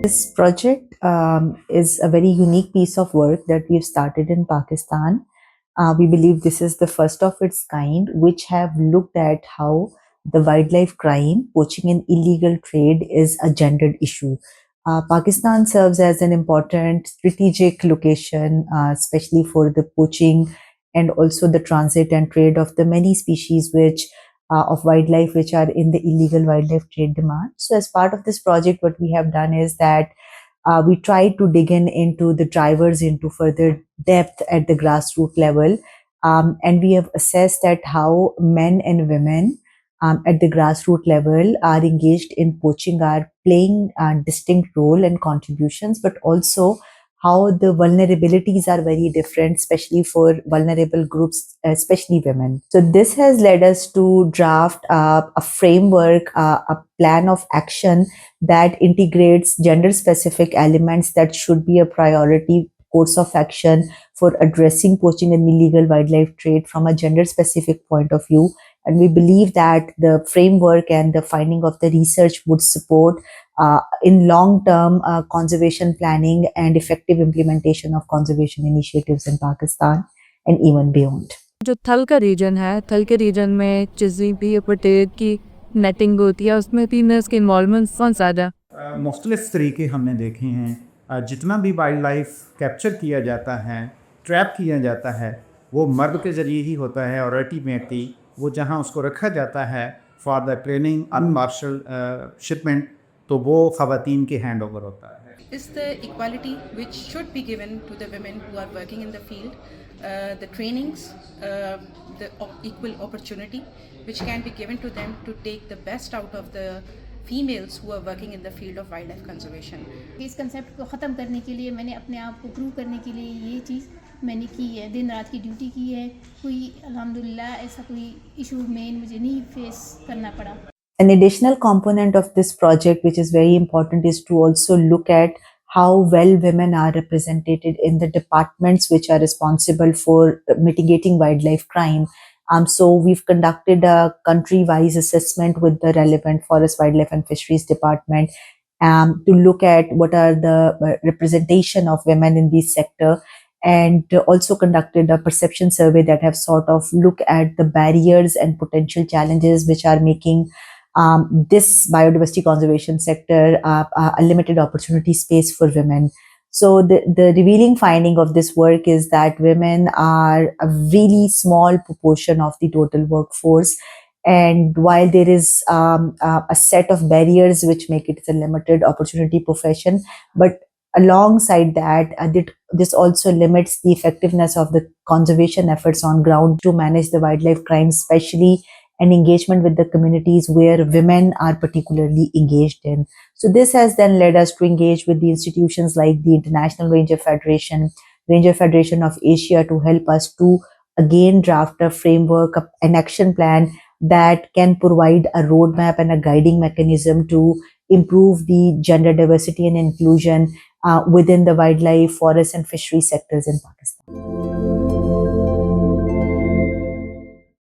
This project is a very unique piece of work that we've started in Pakistan. We believe this is the first of its kind, which have looked at how the wildlife crime, poaching and illegal trade is a gendered issue. Pakistan serves as an important strategic location, especially for the poaching and also the transit and trade of the many species which of wildlife which are in the illegal wildlife trade demand. So, as part of this project, what we have done is that we try to dig in into the drivers into further depth at the grassroots level, and we have assessed that how men and women at the grassroots level are engaged in poaching are playing a distinct role and contributions, but also how the vulnerabilities are very different, especially for vulnerable groups, especially women. So this has led us to draft a framework, a plan of action that integrates gender specific elements that should be a priority course of action for addressing poaching and illegal wildlife trade from a gender specific point of view. And we believe that the framework and the finding of the research would support in long term conservation planning and effective implementation of conservation initiatives in Pakistan and even beyond. जो थल का reason है, थल के reason में चिज़ी भी पोटेट की netting होती है, उसमें फीमेल्स की इन्वॉल्वमेंट बहुत ज़्यादा। मुख्तलिफ़ तरीके हमने देखे हैं। जितना भी वाइल्ड लाइफ कैप्चर किया जाता है, ट्रैप किया जाता है, वो मर्द के ज़रिए ही होता है और अल्टीमेटली वो जहाँ उसको रखा जाता है फॉर द ट्रेनिंग अनमार्शल शिपमेंट, तो वो ख़वातीन के हैंड ओवर होता है। Is the equality which should be given to the women who are working in the field, the trainings, the equal opportunity which can be given to them to take the best out of the females who are working in the field of wildlife conservation. इस concept को ख़त्म करने के लिए मैंने अपने आप को प्रूव करने के लिए ये चीज़ मैंने की है, दिन रात की ड्यूटी की है। कोई अल्हम्दुलिल्लाह ऐसा कोई इशू मेन मुझे नहीं फेस करना पड़ा। An additional component of this project, which is very important, is to also look at how well women are represented in the departments which are responsible for mitigating wildlife crime. So we've conducted a country-wise assessment with the relevant Forest, Wildlife and Fisheries Department to look at what are the representation of women in this sector, and also conducted a perception survey that have sort of look at the barriers and potential challenges which are making this biodiversity conservation sector a limited opportunity space for women. So the revealing finding of this work is that women are a really small proportion of the total workforce. And while there is a set of barriers which make it a limited opportunity profession, but alongside that, this also limits the effectiveness of the conservation efforts on ground to manage the wildlife crimes, especially and engagement with the communities where women are particularly engaged in. So this has then led us to engage with the institutions like the International Ranger Federation of Asia, to help us to again draft a framework, an action plan that can provide a roadmap and a guiding mechanism to improve the gender diversity and inclusion within the wildlife, forest and fishery sectors in Pakistan.